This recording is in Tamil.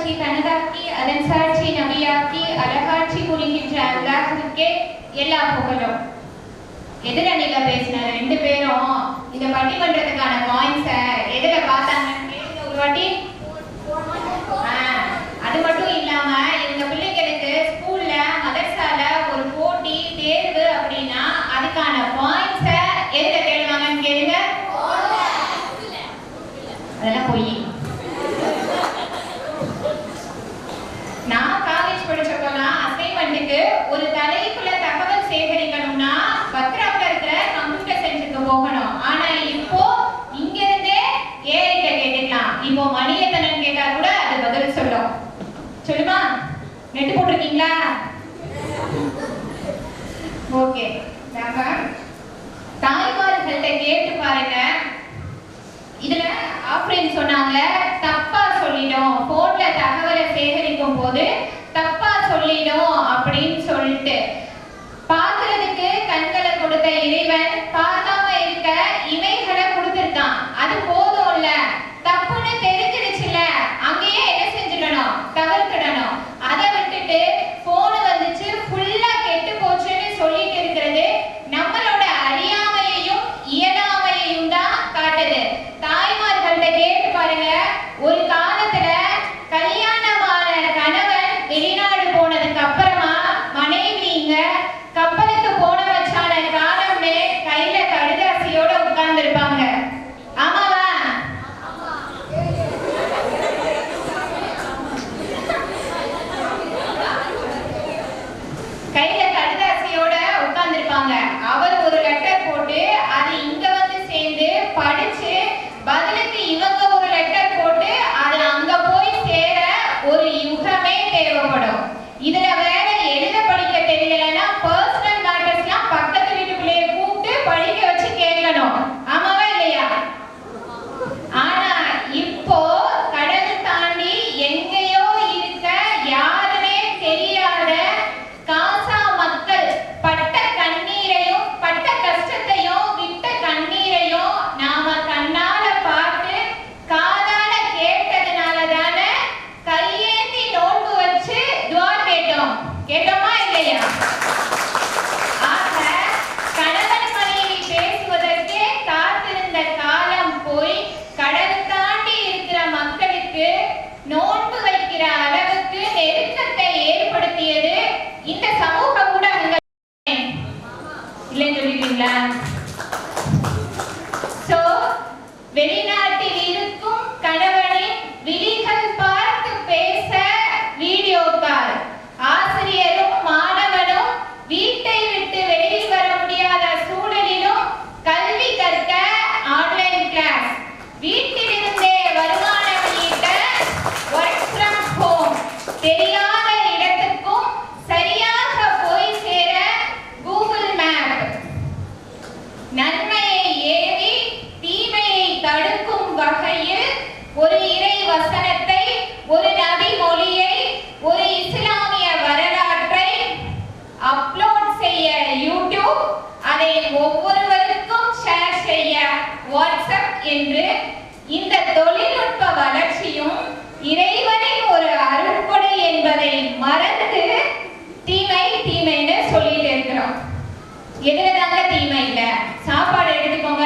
காட்சி கனதாக்கி அதன் சாட்சி நபியாக்கி அழகாட்சி புரிகின்ற அல்லாஹ்வுக்கே எல்லா புகழும். எதிரணியில பேசின 2 பேரும் இந்த பட்டிமன்றத்துக்கான பாயிண்ட்ஸை எதுல பார்த்தாங்கன்னு ஒரு வாட்டி. அது மட்டும் இல்லாம இந்த பிள்ளைகளுக்கு ஸ்கூல்ல மதரசால ஒரு போட்டி தேர்வு அப்படின்னா அதுக்கான பாயிண்ட்ஸை எதுல தேடுவாங்கன்னு கேளுங்க. அதெல்லாம் போய் நான் காலேஜ் படிச்சப்போலாம் அசைன்மெண்ட்டுக்கு ஒரு தலைப்புல தகவல் சேகரிக்கணும்னா பத்ராப்ல இருக்கிற கம்ப்யூட்டர் சென்டருக்கு போகணும். ஆனா இப்போ இங்க இருந்தே ஏஐட்ட கேட்டுக்கலாம். இப்போ மணியத்தனன் கேட்டா கூட அது பதில் சொல்லும். சொல்லுமா? நெட் போட்டிருக்கீங்களா? ஓகே. நம்ம தாய்மார்கள்ட்ட கேட்டு பாருங்க. இதுல ஆப்ரேன் சொன்னாங்க தப்பா சொல்லிடும், போன்ல தகவலை சேகரிக்கும் போது தப்பா சொல்லிடும் அப்படின்னு சொல்லிட்டு. பார்க்கிறதுக்கு கண்களை கொடுத்த இறைவன் பார்க்காம இருக்க இமைகளை கொடுத்திருக்கான். அது போதும்ல, தப்புன்னு தெரிஞ்சிருச்சுல, அங்கேயே என்ன செஞ்சிடணும்? தவிர்த்திடணும். அதை விட்டுட்டு போன் வந்துச்சு ஃபுல்லா கெட்டு போச்சுன்னு சொல்லிட்டு இருக்கிறது நம்மளோட அறியாமையையும் இயலாமையையும் தான் காட்டுது. தாய்மார்கள்ட்ட கேட்டு பாருங்க. ஒரு காலத்துல கல்யாணமான கணவன் வெளிநாடு போனதுக்கு அப்புறமா மனைவிங்க கப்பலுக்கு போன வச்சான காலம்னு கையில கடுதாசியோட உட்கார்ந்து இருப்பாங்க. ஆமாவா? கையில கடுதாசியோட உட்கார்ந்து இருப்பாங்க. அவர் ஒரு லெட்டர் போட்டு அது இங்க வந்து சேர்ந்து படிச்சு பதிலுக்கு இவங்க ஒரு லெட்டர் போட்டு அது அங்க போய் சேர ஒரு யுகமே தேவைப்படும். இதுல வேற எழுத படிக்க தெரியலன்னா பர்சனல் மேட்டர்ஸ்லாம் பக்கத்து வீட்டுக்குள்ளேயே கூப்பிட்டு படிக்க வச்சு கேட்கணும். ஆமாவா இல்லையா? ஆனா இப்போ கடல் தாண்டி எங்கேயோ இருக்க யாருமே தெரியாத காசா மக்கள் பட்ட கண்ணீரையும் பட்ட கஷ்டத்தையும் விட்ட கண்ணீரையும் நாம கண்ணால பார்த்து காதால கேட்டதுனால தானே கையேந்தி நோன்பு வச்சு துஆ கேட்டோம். கேட்டோமா இல்லையா? ஆக கணவன் மனைவி பேசுவதற்கே காத்திருந்த காலம் போய் கடல் தாண்டி இருக்கிற மக்களுக்கு நோன்பு வைக்கிற அளவுக்கு நெருக்கத்தை ஏற்படுத்தியது இந்த சமூக ஊடகங்கள். இல்லைன்னு சொல்லிட்டீங்களா? சோ வெளிநாட்டில் இருக்கும் கணவனின் விழிகள் பார்த்து பேச வீடியோ கால். ஆசிரியரும் மாணவனும் வீட்டை விட்டு வெளியில் வர முடியாத சூழலிலும் கல்வி கற்க ஆன்லைன் கிளாஸ். வீட்டிலிருந்தே வருமானம் ஈட்ட ஒர்க் ஃப்ரம் ஹோம். தெரியாத இடத்துக்கும் சரியாக போய் சேர கூகுள் மேப். நன்மையை ஏவி தீமையை தடுக்கும் வகையில் ஒரு இறை வசனத்தை, ஒரு நபி மொழியை, ஒரு இஸ்லாமிய வரலாற்றை அப்லோட் செய்ய யூடியூப், அதை ஒவ்வொருவருக்கும் ஷேர் செய்ய வாட்ஸ்அப் என்று இந்த தொழில்நுட்ப வளர்ச்சியும் இறைவனின் ஒரு அருட்கொடை என்பதை மறந்து தீமை தீமைன்னு சொல்லிட்டு இருக்கிறோம். எதுலதாங்க தீமை இல்ல? சாப்பாடு எடுத்துக்கோங்க.